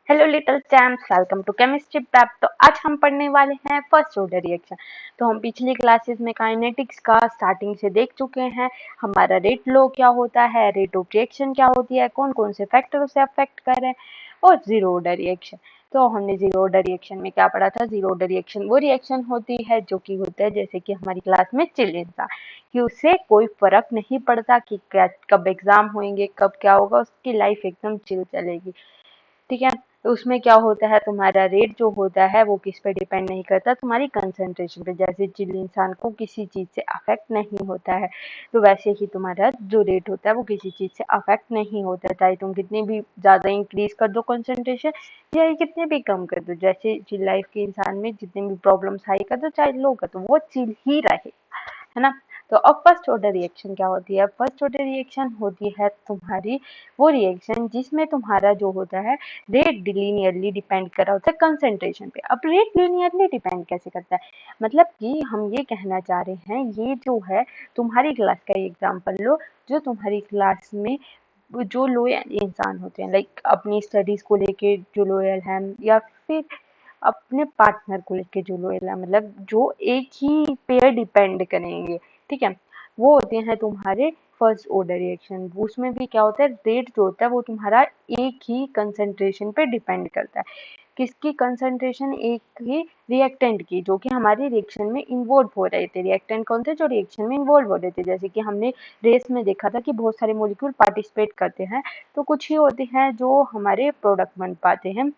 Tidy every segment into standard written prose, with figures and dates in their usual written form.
Hello little champs, welcome to chemistry prep. तो आज हम पढ़ने वाले हैं फर्स्ट ऑर्डर रिएक्शन। तो हम पिछली क्लासेस में काइनेटिक्स का स्टार्टिंग से देख चुके हैं। हमारा रेट लो क्या होता है, रेट ऑफ रिएक्शन क्या होती है, कौन कौन से फैक्टर उसे अफेक्ट कर रहे हैं, और जीरो ऑर्डर रिएक्शन। तो हमने जीरो ऑर्डर रिएक्शन में क्या पढ़ा था? जीरो ऑर्डर रिएक्शन वो रिएक्शन होती है जो कि होता है जैसे कि हमारी क्लास में चिल्ड्रन था, कि उससे कोई फर्क नहीं पड़ता कि क्या कब एग्जाम होंगे, कब क्या होगा, उसकी लाइफ एकदम चिल चलेगी। ठीक है। तो उसमें क्या होता है, तुम्हारा रेट जो होता है वो किस पे डिपेंड नहीं करता, तुम्हारी कंसंट्रेशन पे। जैसे चिल इंसान को किसी चीज से अफेक्ट नहीं होता है, तो वैसे ही तुम्हारा जो रेट होता है वो किसी चीज से अफेक्ट नहीं होता है, चाहे तुम कितनी भी ज्यादा इंक्रीज कर दो कंसंट्रेशन या ये कितने भी कम कर दो। जैसे चिल लाइफ के इंसान में जितने भी प्रॉब्लम्स हाई कर दो चाहे लो कर दो, वो चिल ही रहे, है ना। तो अब फर्स्ट ऑर्डर रिएक्शन क्या होती है? फर्स्ट ऑर्डर रिएक्शन होती है तुम्हारी वो रिएक्शन जिसमें तुम्हारा जो होता है रेट लीनियरली डिपेंड कर रहा होता है कंसंट्रेशन पे। अब रेट लीनियरली डिपेंड कैसे करता है? मतलब कि हम ये कहना चाह रहे हैं, ये जो है तुम्हारी क्लास का एग्जांपल लो, जो तुम्हारी क्लास में जो लोयल इंसान होते हैं, लाइक अपनी स्टडीज को लेके जो लोयल हैं, या फिर अपने पार्टनर को लेके जो लोयल है, मतलब जो एक ही पेयर डिपेंड करेंगे, ठीक है, वो होते हैं तुम्हारे फर्स्ट ऑर्डर रिएक्शन। उसमें भी क्या होता है, रेट जो होता है वो तुम्हारा एक ही कंसंट्रेशन पे डिपेंड करता है। किसकी कंसंट्रेशन? एक ही रिएक्टेंट की, जो कि हमारे रिएक्शन में इन्वॉल्व हो रहे थे। रिएक्टेंट कौन थे? जो रिएक्शन में इन्वॉल्व हो रहे थे। जैसे कि हमने रेस में देखा था कि बहुत सारे मॉलिक्यूल पार्टिसिपेट करते हैं, तो कुछ ही होते हैं जो हमारे प्रोडक्ट बन पाते हैं।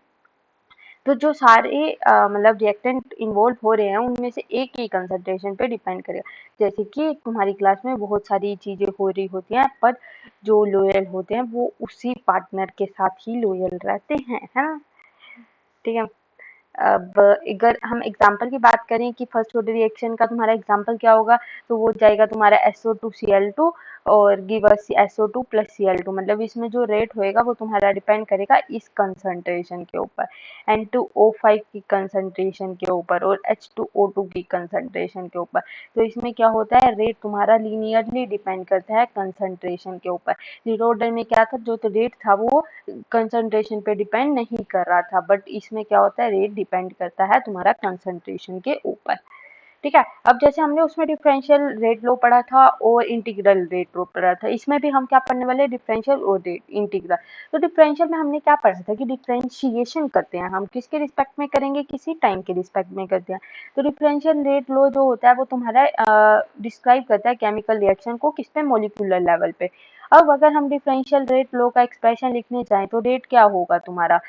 तो जो सारे मतलब रिएक्टेंट इन्वॉल्व हो रहे हैं उनमें से एक ही कंसंट्रेशन पे डिपेंड करेगा। जैसे कि तुम्हारी क्लास में बहुत सारी चीजें हो रही होती हैं, पर जो लोयल होते हैं वो उसी पार्टनर के साथ ही लोयल रहते हैं, है ना। ठीक है। अब अगर हम एग्जाम्पल की बात करें कि फर्स्ट ऑर्डर रिएक्शन का तुम्हारा एग्जाम्पल क्या होगा, तो वो जाएगा तुम्हारा SO2Cl2 और give us SO2 plus Cl2। मतलब इसमें जो रेट होएगा वो तुम्हारा डिपेंड करेगा इस कंसंट्रेशन के ऊपर, N2O5 की कंसंट्रेशन के ऊपर और H2O2 की कंसंट्रेशन के ऊपर। तो इसमें क्या होता है, रेट तुम्हारा लीनियरली डिपेंड करता है कंसंट्रेशन के ऊपर। जीरो ऑर्डर में क्या था, जो तो रेट था वो कंसंट्रेशन पे डिपेंड नहीं कर रहा था, बट इसमें क्या होता है, रेट डिपेंड करता है तुम्हारा कंसंट्रेशन के ऊपर। ठीक है। अब जैसे हमने उसमें डिफरेंशियल रेट लो पढ़ा था और इंटीग्रल रेट लो पढ़ा था, इसमें भी हम क्या पढ़ने वाले हैं, डिफरेंशियल और रेट इंटीग्रल। तो डिफरेंशियल में हमने क्या पढ़ा था कि डिफरेंशिएशन करते हैं हम किसके रिस्पेक्ट में करेंगे, किसी टाइम के रिस्पेक्ट में करते हैं। तो डिफरेंशियल रेट लो जो होता है वो तुम्हारा डिस्क्राइब करता है केमिकल रिएक्शन को किस पे, मोलिकुलर लेवल पे। अब अगर हम डिफरेंशियल रेट लो का एक्सप्रेशन लिखने चाहें तो रेट क्या होगा तुम्हारा,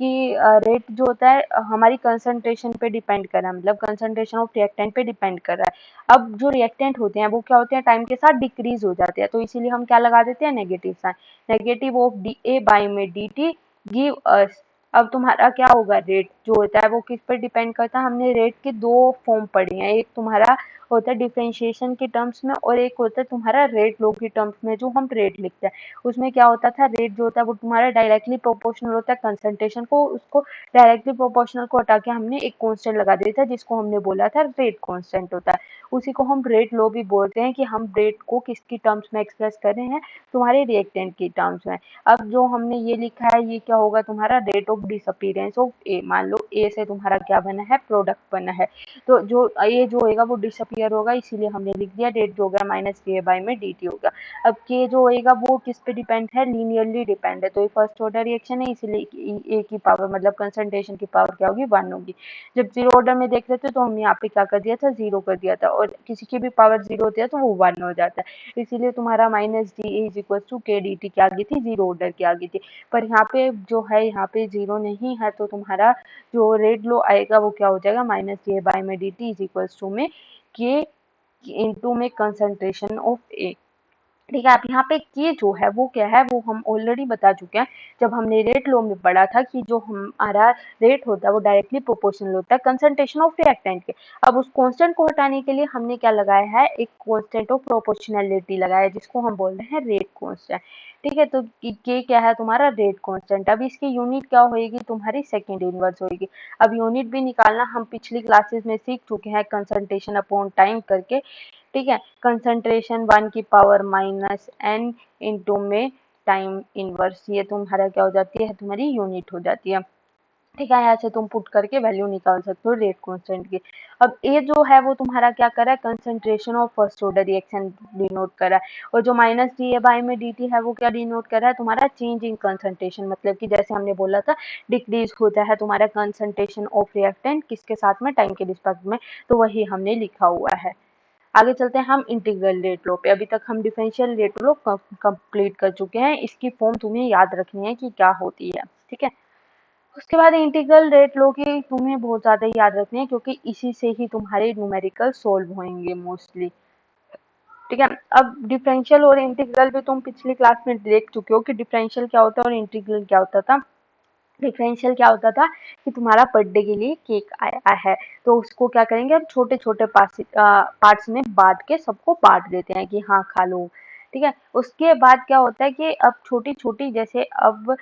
कि रेट जो होता है हमारी कंसंट्रेशन पे डिपेंड कर रहा है, मतलब कंसंट्रेशन ऑफ रिएक्टेंट पे डिपेंड कर रहा है। अब जो रिएक्टेंट होते हैं वो क्या होते हैं, टाइम के साथ डिक्रीज हो जाते हैं, तो इसीलिए हम क्या लगा देते हैं, negative sign. Negative of DA by में DT गिव अस। अब तुम्हारा क्या होगा, रेट जो होता है वो किस पर डिपेंड करता है? हमने रेट के दो फॉर्म पढ़े हैं, एक तुम्हारा होता है डिफरेंशिएशन के टर्म्स में और एक होता है तुम्हारा रेट लो के टर्म्स में। जो हम रेट लिखते हैं उसमें क्या होता था, रेट जो होता है वो तुम्हारा डायरेक्टली प्रोपोर्शनल होता है कंसंट्रेशन को, उसको डायरेक्टली प्रोपोर्शनल को हटा के हमने एक कांस्टेंट लगा दिया था जिसको हमने बोला था रेट कांस्टेंट होता है। उसी को हम रेट लो भी बोलते हैं, कि हम रेट को किसकी टर्म्स में एक्सप्रेस कर रहे हैं, तुम्हारे रिएक्टेंट की टर्म्स में। अब जो हमने ये लिखा है ये क्या होगा, तुम्हारा रेट ऑफ डिसअपीयरेंस ऑफ ए। मान लो ए से तुम्हारा क्या बना है, प्रोडक्ट बना है, तो जो ये जो होएगा वो डिसअपीयर होगा, इसीलिए हमने लिख दिया रेट जो हो गया माइनस के बाई में DT होगा। अब के जो होएगा वो किस पे डिपेंड है, लीनियरली डिपेंड है, तो ये फर्स्ट ऑर्डर रिएक्शन है, इसीलिए ए की पावर मतलब कंसंट्रेशन की पावर क्या होगी, 1 होगी। जब जीरो ऑर्डर में देख रहे थे तो हमने यहाँ पे क्या कर दिया था, 0 कर दिया था, और किसी की भी पावर 0 होती है तो वो 1 हो जाता है, इसीलिए तुम्हारा minus DA is equal to KDT क्या आ गई थी, जीरो ऑर्डर की आ गई थी। पर यहाँ पे जो है, यहाँ पे 0 नहीं है, तो तुम्हारा जो रेट लो आएगा वो क्या हो जाएगा, माइनस DA बाई में DT इज इक्वल टू में के इंटू में कंसंट्रेशन ऑफ ए। ठीक है। अब यहाँ पे के जो है वो क्या है, वो हम ऑलरेडी बता चुके हैं जब हमने रेट लो में पढ़ा था, कि जो हमारा रेट होता है वो डायरेक्टली प्रोपोर्शनल होता है कंसंट्रेशन ऑफ रिएक्टेंट के। अब उस कांस्टेंट को हटाने के लिए हमने क्या लगाया है, एक कांस्टेंट ऑफ प्रोपोर्शनैलिटी लगाया है, जिसको हम बोल रहे हैं रेट कांस्टेंट। ठीक है। तो के क्या है, तुम्हारा रेट कांस्टेंट। अब इसकी यूनिट क्या होगी, तुम्हारी सेकेंड इनवर्स होगी। अब यूनिट भी निकालना हम पिछली क्लासेस में सीख चुके हैं, कंसंट्रेशन अपॉन टाइम करके। ठीक है। कंसंट्रेशन 1 की पावर माइनस n इंटू में टाइम इनवर्स, ये तुम्हारा क्या हो जाती है, तुम्हारी यूनिट हो जाती है। ठीक है, यहाँ से तुम पुट करके वैल्यू निकाल सकते हो रेट कांस्टेंट की। अब ए जो है वो तुम्हारा क्या कर रहा है, concentration of first order reaction denote कर रहा है, और जो माइनस डी ए बाई में डी टी है वो क्या डिनोट कर रहा है, तुम्हारा चेंज इन कंसंट्रेशन, मतलब कि जैसे हमने बोला था डिक्रीज होता है तुम्हारा कंसंट्रेशन ऑफ रिएक्टेंट किसके साथ में, टाइम के रिस्पेक्ट में, तो वही हमने लिखा हुआ है। आगे चलते हैं हम इंटीग्रल रेट लो पे। अभी तक हम डिफरेंशियल रेट लो कंप्लीट कर चुके हैं, इसकी फॉर्म तुम्हें याद रखनी है कि क्या होती है, ठीक है। उसके बाद इंटीग्रल रेट लो की तुम्हें बहुत ज्यादा याद रखनी है, क्योंकि इसी से ही तुम्हारे न्यूमेरिकल सोल्व होंगे मोस्टली, ठीक है। अब डिफरेंशियल और इंटीग्रल भी तुम पिछली क्लास में देख चुके हो कि डिफरेंशियल क्या होता है और इंटीग्रल क्या होता था। डिफरेंशियल क्या होता था कि तुम्हारा बर्थडे के लिए केक आया है, तो उसको क्या करेंगे, हम छोटे छोटे पार्ट्स में बांट के सबको बांट देते हैं कि हाँ खा लो, ठीक है। उसके बाद क्या होता है कि अब छोटी छोटी, जैसे अब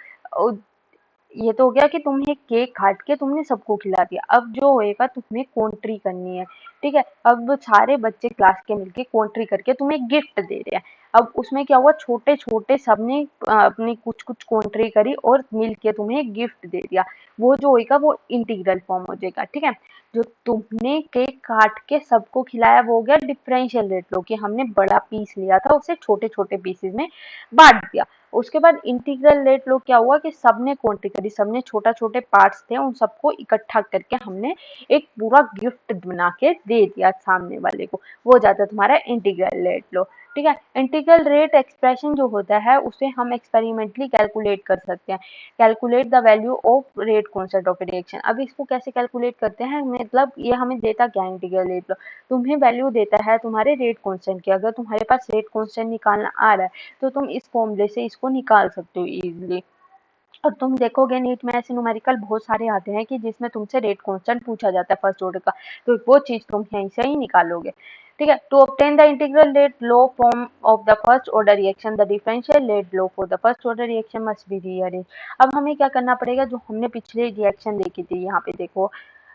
ये तो हो गया कि तुमने केक काट के तुमने सबको खिला दिया, अब जो होएगा तुम्हें कॉन्ट्री करनी है, ठीक है। अब सारे बच्चे क्लास के मिलके कॉन्ट्री करके तुम्हें गिफ्ट दे रहे हैं। अब उसमें क्या हुआ, छोटे छोटे सबने अपनी कुछ कुछ कॉन्ट्री करी और मिलके तुम्हें गिफ्ट दे दिया, वो जो होएगा वो इंटीग्रल फॉर्म हो जाएगा, ठीक है। जो तुमने केक काट के सबको खिलाया वो हो गया डिफरेंशियल रेट लो, कि हमने बड़ा पीस लिया था उसे छोटे छोटे पीसेस में बांट दिया। उसके बाद इंटीग्रल रेट लो क्या हुआ कि सबने क्वांटिटी करी, सबने छोटा छोटे पार्ट्स थे उन सबको इकट्ठा करके हमने एक पूरा गिफ्ट बना के दे दिया सामने वाले को, वो जाता है तुम्हारा इंटीग्रल रेट लो, ठीक है। इंटीग्रल रेट एक्सप्रेशन जो होता है उसे हम एक्सपेरिमेंटली कैलकुलेट कर सकते हैं, calculate the value of rate constant of reaction. अब इसको कैसे कैलकुलेट करते हैं, मतलब ये हमें देता क्या इंटीग्रल रेट लो, तुम्हें वैल्यू देता है तुम्हारे रेट कांस्टेंट की। अगर तुम्हारे पास रेट कांस्टेंट निकालना आ रहा है तो तुम इस फॉर्मूले से इसको निकाल सकते हो इजीली। और तुम देखोगे नीट में ऐसे न्यूमेरिकल बहुत सारे आते हैं कि जिसमें तुमसे रेट कांस्टेंट पूछा जाता है फर्स्ट ऑर्डर का, तो वो चीज तुम यहीं से ही निकालोगे, ठीक है। To obtain the integral rate law form of the first order reaction, the differential rate law for the first order reaction must be rearrange. अब हमें क्या करना पड़ेगा, जो हमने पिछले रिएक्शन देखी थी, यहाँ पे देखो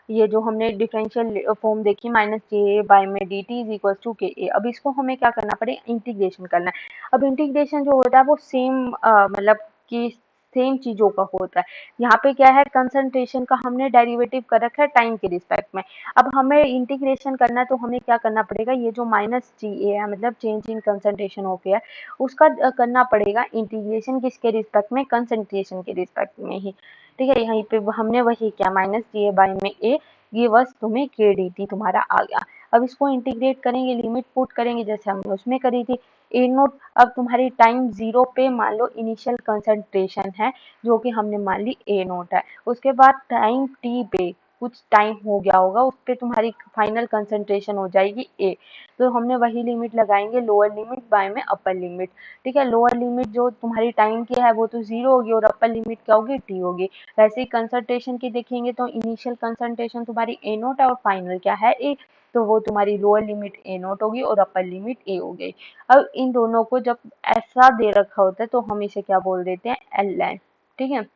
ये जो हमने डिफरेंशियल फॉर्म देखी माइनस जे बाई में D T is equal to K A, अब इसको हमें क्या करना पड़ेगा, इंटीग्रेशन करना है। अब इंटीग्रेशन जो होता है वो सेम मतलब कि सेम चीजों का होता है। यहाँ पे क्या है, कंसंट्रेशन का हमने डेरिवेटिव कर रखा है टाइम के रिस्पेक्ट में। अब हमें इंटीग्रेशन करना है तो हमें क्या करना पड़ेगा, ये जो माइनस जी ए है मतलब चेंज इन कंसंट्रेशन ऑफ ए है, उसका करना पड़ेगा इंटीग्रेशन किसके रिस्पेक्ट में, कंसंट्रेशन के रिस्पेक्ट में ही, ठीक है। यहीं पे हमने वही किया, माइनस जी ए बाई में ए, ये बस तुम्हें के डी टी तुम्हारा आ गया। अब इसको इंटीग्रेट करेंगे, लिमिट पुट करेंगे जैसे हमने उसमें करी थी, ए नोट। अब तुम्हारी टाइम जीरो पे मान लो इनिशियल कंसंट्रेशन है जो कि हमने मान ली ए नोट है, उसके बाद टाइम टी पे कुछ टाइम हो गया होगा उस पे तुम्हारी फाइनल कंसंट्रेशन हो जाएगी ए, तो हमने वही लिमिट लगाएंगे, लोअर लिमिट बाय में अपर लिमिट, ठीक है। लोअर लिमिट जो तुम्हारी टाइम की है वो तो जीरो होगी और अपर लिमिट क्या होगी, टी होगी। वैसे ही कंसंट्रेशन की देखेंगे तो इनिशियल कंसंट्रेशन तुम्हारी ए नोट है और फाइनल क्या है ए, तो वो तुम्हारी लोअर लिमिट ए नोट होगी और अपर लिमिट ए हो गई। अब इन दोनों को जब ऐसा दे रखा होता है तो हम इसे क्या बोल देते हैं, एल एन, ठीक है।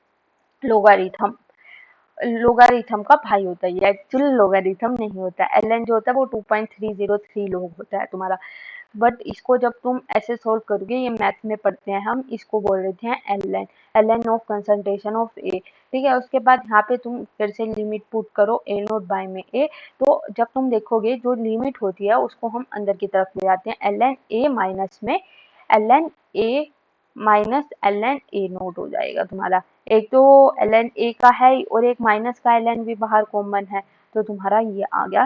लोगारिथम, लोगारिथम का भाई होता है ये, एक्चुअल लोगारिथम नहीं होता है। एल एन जो होता है वो 2.303 लोग होता है तुम्हारा, बट इसको जब तुम ऐसे सोल्व करोगे, ये मैथ में पढ़ते हैं हम, इसको बोल देते हैं L n, l n of concentration of A, ठीक है। उसके बाद यहाँ पे तुम फिर से लिमिट पुट करो ए नोट बाय में ए, तो जब तुम देखोगे जो लिमिट होती है उसको हम अंदर की तरफ ले जाते हैं, एल एन ए माइनस में L N A minus L N A naught हो जाएगा तुम्हारा। एक तो एल एन ए का है और एक माइनस का एल एन भी बाहर कॉमन है, तो तुम्हारा ये आ गया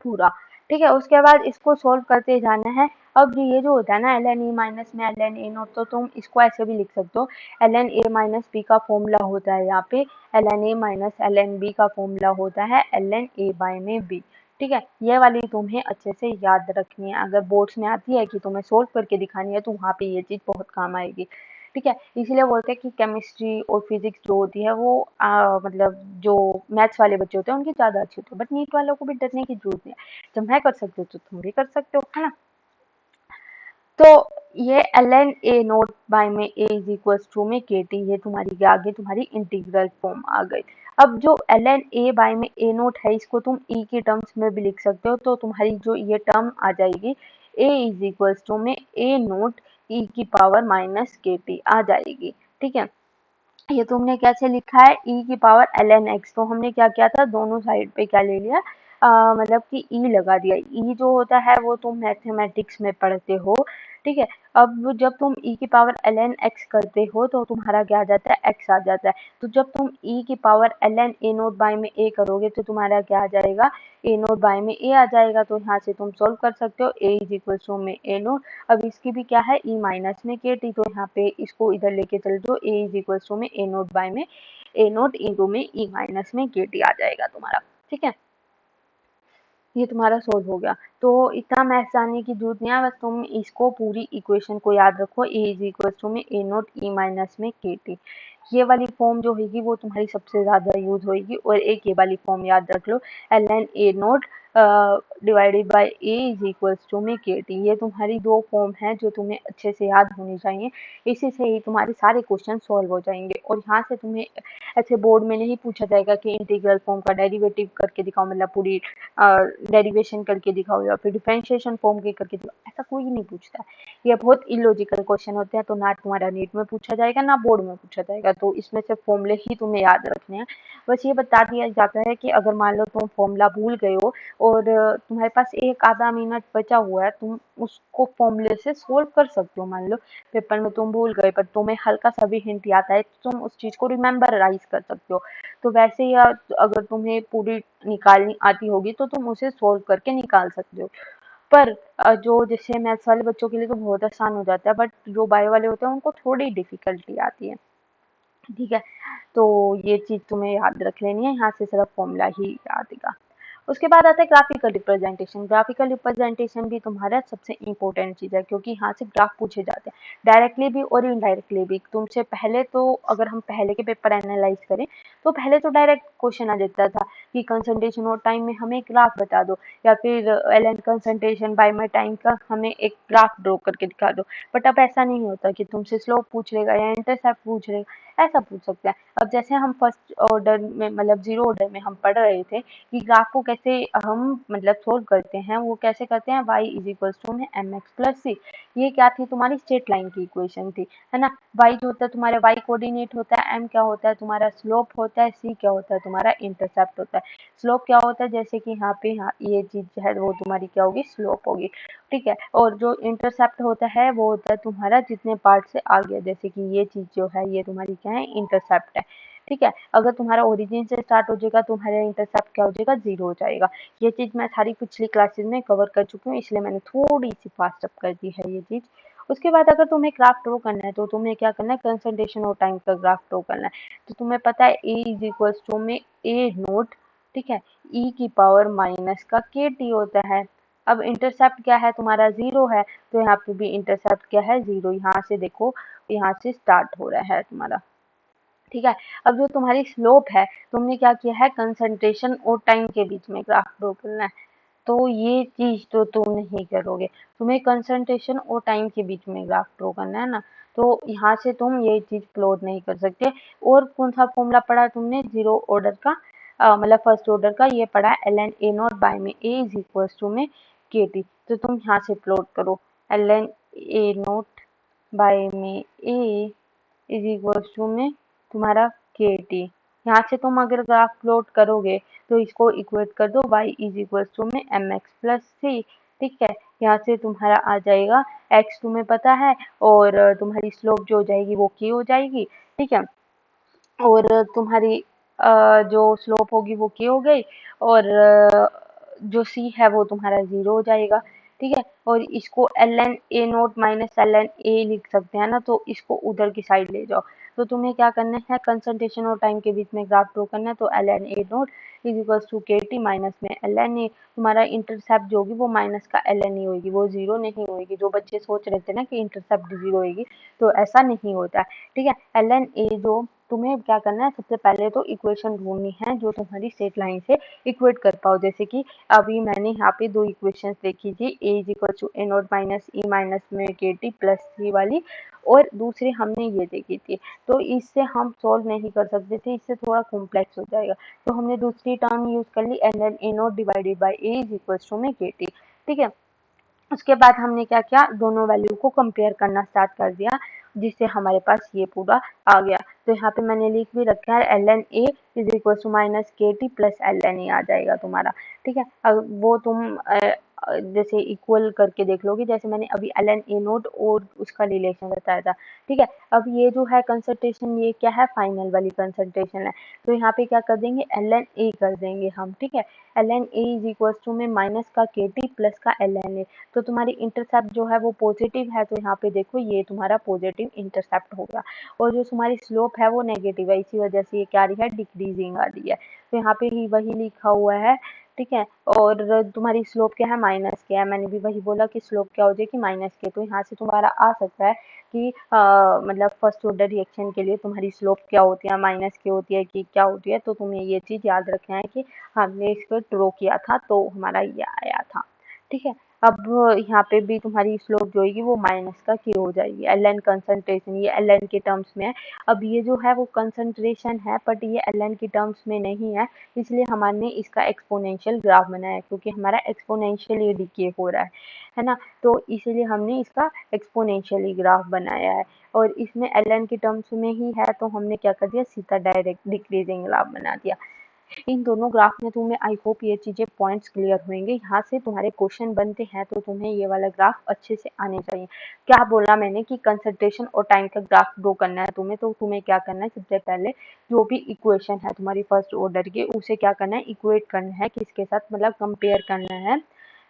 पूरा, ठीक है। उसके बाद इसको सोल्व करते जाना है। अब ये जो होता है ना एल एन ए माइनस में एल एन ए नोट, तो तुम इसको ऐसे भी लिख सकते हो, L N A minus B का फॉर्मूला होता है यहाँ पे, L N A minus L N B का फॉर्मूला होता है एल एन ए बाय में बी, ठीक है। ये वाली तुम्हें अच्छे से याद रखनी है, अगर बोर्ड्स में आती है कि तुम्हें सोल्व करके दिखानी है तो वहाँ पे ये चीज बहुत काम आएगी, ठीक है। इसीलिए बोलते हैं कि केमिस्ट्री और फिजिक्स जो होती है वो मतलब जो मैथ्स वाले बच्चे होते हैं उनकी ज्यादा अच्छी होती है, बट नीट वालों को भी डरने की जरूरत नहीं है, जब मैं कर सकती हूँ तो तुम भी कर सकते हो, है ना। तो ये L N A naught by में ए इज इक्वल टू में के टी, ये तुम्हारी आगे तुम्हारी इंटीग्रल फॉर्म आ गई। अब जो एल एन ए बाय में ए नोट है इसको तुम ई के टर्म्स में भी लिख सकते हो, तो तुम्हारी जो ये टर्म आ जाएगी ए इज इक्वल टू में ए नोट ई की पावर माइनस के टी आ जाएगी, ठीक है। ये तुमने कैसे लिखा है e की पावर ln x। तो हमने क्या किया था, दोनों साइड पे क्या ले लिया, मतलब कि e लगा दिया। e जो होता है वो तुम मैथमेटिक्स में पढ़ते हो, ठीक है। अब जब तुम e की पावर ln x करते हो तो तुम्हारा क्या आ जाता है, x आ जाता है। तो जब तुम e की power ln a naught by में a करोगे तो तुम्हारा क्या आ जाएगा, a नोट बाय में a आ जाएगा। तो यहाँ से तुम सोल्व कर सकते हो, a इज इक्वल टू में a नोट। अब इसकी भी क्या है, e माइनस में के टी। तो यहाँ पे इसको इधर लेके चल दो, a इज इक्वल टू में a नोट बाय में a नोट इंटू में e माइनस में के टी आ जाएगा तुम्हारा, ठीक है। ये तुम्हारा सोल्व हो गया। तो इतना मैथ जानने की जरूरत नहीं है, बस तुम इसको पूरी इक्वेशन को याद रखो, a इज इक्वल टू में a नोट e माइनस में के टी। ये वाली फॉर्म जो होगी वो तुम्हारी सबसे ज्यादा यूज होगी। और एक ये वाली फॉर्म याद रख लो, l N A naught divided by A is equal to में के टी। ये तुम्हारी दो फॉर्म है जो तुम्हें अच्छे से याद होनी चाहिए। इसी से ही तुम्हारे सारे क्वेश्चन सॉल्व हो जाएंगे। और यहाँ से तुम्हें ऐसे बोर्ड में नहीं पूछा जाएगा कि इंटीग्रल फॉर्म का डेरिवेटिव करके दिखाओ, मतलब पूरी डेरिवेशन करके दिखाओ या फिर डिफरेंशिएशन फॉर्म के करके दिखाओ, ऐसा कोई नहीं पूछता है। ये बहुत इलॉजिकल क्वेश्चन होते हैं, तो ना तुम्हारा नीट में पूछा जाएगा ना बोर्ड में पूछा जाएगा। तो इसमें से फॉर्मूले ही तुम्हें याद रखने हैं। बस ये बता दिया जाता है कि अगर मान लो तुम फॉर्मूला भूल गए हो और तुम्हारे पास एक आधा मिनट बचा हुआ है, तुम उसको फॉर्मूले से सोल्व कर सकते हो। मान लो पेपर में तुम भूल गए पर तुम्हें हल्का सा भी हिंट आता है तो तुम उस चीज को रिमेम्बराइज कर सकते हो। तो वैसे ही अगर तुम्हें पूरी निकालनी आती होगी तो तुम उसे सोल्व करके निकाल सकते हो। पर जो जैसे मैथ्स वाले बच्चों के लिए तो बहुत आसान हो जाता है, बट जो बायो वाले होते हैं उनको थोड़ी डिफिकल्टी आती है, ठीक है। तो ये चीज तुम्हें याद रख लेनी है, यहाँ से सिर्फ फॉर्मूला ही याद आएगा। उसके बाद आता है ग्राफिकल रिप्रेजेंटेशन। ग्राफिकल रिप्रेजेंटेशन भी तुम्हारा सबसे इंपॉर्टेंट चीज है, क्योंकि यहाँ से ग्राफ पूछे जाते हैं डायरेक्टली भी और इनडायरेक्टली भी। तुमसे पहले तो अगर हम पहले के पेपर एनालाइज करें तो पहले तो डायरेक्ट क्वेश्चन आ जाता था कि कंसंट्रेशन और टाइम में हमें ग्राफ बता दो, या फिर एल एन कंसंट्रेशन बाय माई टाइम का हमें एक ग्राफ ड्रॉ करके दिखा दो। बट अब ऐसा नहीं होता कि तुमसे स्लोप पूछ लेगा या इंटरसेप्ट पूछ लेगा, ऐसा पूछ सकते हैं। अब जैसे हम फर्स्ट ऑर्डर में मतलब जीरो ऑर्डर में हम पढ़ रहे थे कि ग्राफ को कैसे हम मतलब सोल्व करते हैं, वो कैसे करते हैं, y इज इक्वल टू में एम एक्स प्लस सी। ये क्या थी, तुम्हारी स्ट्रेट लाइन की इक्वेशन थी, है ना। y जो होता है तुम्हारा y कोऑर्डिनेट होता है, m क्या होता है तुम्हारा स्लोप होता है, c क्या होता है तुम्हारा इंटरसेप्ट होता है। स्लोप क्या होता है, जैसे कि यहाँ पे ये चीज है वो तुम्हारी क्या होगी, स्लोप होगी, ठीक है। और जो इंटरसेप्ट होता है वो होता है तुम्हारा जितने पार्ट से आ गया, जैसे कि ये चीज जो है ये तुम्हारी क्या है, इंटरसेप्ट है, ठीक है। अगर तुम्हारा ओरिजिन से स्टार्ट हो जाएगा तुम्हारा इंटरसेप्ट क्या हो जाएगा, जीरो हो जाएगा। ये चीज मैं सारी पिछली क्लासेस में कवर कर चुकी हूँ, इसलिए मैंने थोड़ी सी फास्ट अप कर दी है ये चीज। उसके बाद अगर तुम्हें ग्राफ ड्रॉ करना है तो तुम्हें क्या करना है, कंसंट्रेशन और टाइम का ग्राफ ड्रॉ करना है। तो तुम्हें पता है ए इज इक्वल टू में ए नोट, ठीक है, ई की पावर माइनस का के टी होता है। अब इंटरसेप्ट क्या है तुम्हारा, जीरो है, तो यहाँ पे भी इंटरसेप्ट क्या है, जीरो। यहाँ से देखो, यहाँ से स्टार्ट हो रहा है तुम्हारा, ठीक है। अब जो तुम्हारी स्लोप है, तुमने क्या किया है, कंसंट्रेशन और टाइम के बीच में ग्राफ ड्रॉ करना है। तो ये चीज तो तुम नहीं करोगे, तुम्हें कंसंट्रेशन और टाइम के बीच में ग्राफ ड्रॉ करना है ना। तो यहाँ से तुम ये चीज प्लॉट नहीं कर सकते। और कौन सा फॉर्मूला पढ़ा तुमने, जीरो ऑर्डर का, मतलब फर्स्ट ऑर्डर का, ये पढ़ा L N A naught by में ए इज इक्वल टू में के टी। तो तुम यहाँ से प्लॉट करो, L N A naught by में ए इज इक्वल टू में तुम्हारा के टी। यहाँ से तुम अगर ग्राफ प्लॉट करोगे तो इसको इक्वेट कर दो, y इज इक्वल टू में एम एक्स प्लस सी, ठीक है। यहाँ से तुम्हारा आ जाएगा x तुम्हें पता है, और तुम्हारी स्लोप जो हो जाएगी वो k हो जाएगी, ठीक है। और तुम्हारी जो स्लोप होगी वो k हो गई, और जो c है वो तुम्हारा जीरो हो जाएगा, ठीक है। और इसको L N A naught minus L N A लिख सकते हैं ना, तो इसको उधर की साइड ले जाओ। तो तुम्हें क्या करना है, कंसंट्रेशन और टाइम के बीच में ग्राफ ड्रॉ करना है। तो L N A naught is equal to K T minus में एल एन ए, तुम्हारा इंटरसेप्ट जो होगी वो माइनस का एल एन ए होगी, वो जीरो नहीं होगी। जो बच्चे सोच रहे थे ना कि इंटरसेप्ट जीरो होगी, तो ऐसा नहीं होता है, ठीक है। एल एन ए जो तुम्हें क्या करना है, सबसे पहले तो इक्वेशन ढूंढनी है जो तुम्हारी स्ट्रेट लाइन से इक्वेट कर पाओ। जैसे कि अभी मैंने यहाँ पे दो इक्वेशंस देखी थी, A is equal to A naught minus e minus में के टी प्लस सी वाली, और दूसरी हमने ये देखी थी। तो इससे हम सॉल्व नहीं कर सकते थे, इससे थोड़ा कॉम्प्लेक्स हो जाएगा। तो हमने दूसरी टर्म यूज कर ली, n n A naught divided by A is equal to में के टी, ठीक है। उसके बाद हमने क्या किया, दोनों वैल्यू को कंपेयर करना स्टार्ट कर दिया। जिससे हमारे पास ये पूरा आ गया। तो यहाँ पे मैंने लिख भी रखा है ln a is equal to minus K T plus ln a आ जाएगा तुम्हारा। ठीक है, अब वो तुम जैसे इक्वल करके देख लोगे, जैसे मैंने अभी ln a नोट और उसका रिलेशन बताया था। ठीक है, अब ये जो है कंसंट्रेशन, ये क्या है, फाइनल वाली कंसंट्रेशन है। तो यहाँ पे क्या कर देंगे, ln a कर देंगे हम। ठीक है, ln a is equal to में माइनस का के टी प्लस का ln a। तो तुम्हारी इंटरसेप्ट जो है वो पॉजिटिव है, तो यहाँ पे देखो ये तुम्हारा पॉजिटिव इंटरसेप्ट होगा, और जो तुम्हारी स्लोप है वो नेगेटिव है, इसी वजह से ये क्या आ रही है, डिक्रीजिंग आ रही है। तो यहाँ पे ही वही लिखा हुआ है। ठीक है, और तुम्हारी स्लोप क्या है, माइनस के है। मैंने भी वही बोला कि स्लोप क्या हो जाएगी, माइनस के। तो यहाँ से तुम्हारा आ सकता है कि मतलब फर्स्ट ऑर्डर रिएक्शन के लिए तुम्हारी स्लोप क्या होती है, माइनस के होती है कि क्या होती है। तो तुम्हें ये चीज याद रखना है कि हमने इसको ड्रॉ किया था तो हमारा ये आया था। ठीक है, अब यहाँ पे भी तुम्हारी स्लोप जो होगी वो माइनस का की हो जाएगी। एल कंसंट्रेशन, ये एल के टर्म्स में है। अब ये जो है वो कंसंट्रेशन है, बट ये एल के टर्म्स में नहीं है, इसलिए हमने इसका एक्सपोनेंशियल ग्राफ बनाया है, क्योंकि हमारा एक्सपोनेंशियल ये डिके हो रहा है ना। तो इसीलिए हमने इसका एक्सपोनेंशियली ग्राफ बनाया है, और इसमें एल के टर्म्स में ही है, तो हमने क्या कर दिया, सीधा डायरेक्ट डिक्रीजिंग ग्राफ बना दिया। इन दोनों ग्राफ में तुम्हें आई होप ये चीजें पॉइंट्स क्लियर होंगे। यहाँ से तुम्हारे क्वेश्चन बनते हैं तो तुम्हें ये वाला ग्राफ अच्छे से आने चाहिए। क्या बोला मैंने कि कंसंट्रेशन और टाइम का ग्राफ ड्रॉ करना है तुम्हें, तो तुम्हें क्या करना है, सबसे पहले जो भी इक्वेशन है तुम्हारी फर्स्ट ऑर्डर की, उसे क्या करना है, इक्वेट करना है, किसके साथ, मतलब कंपेयर करना है।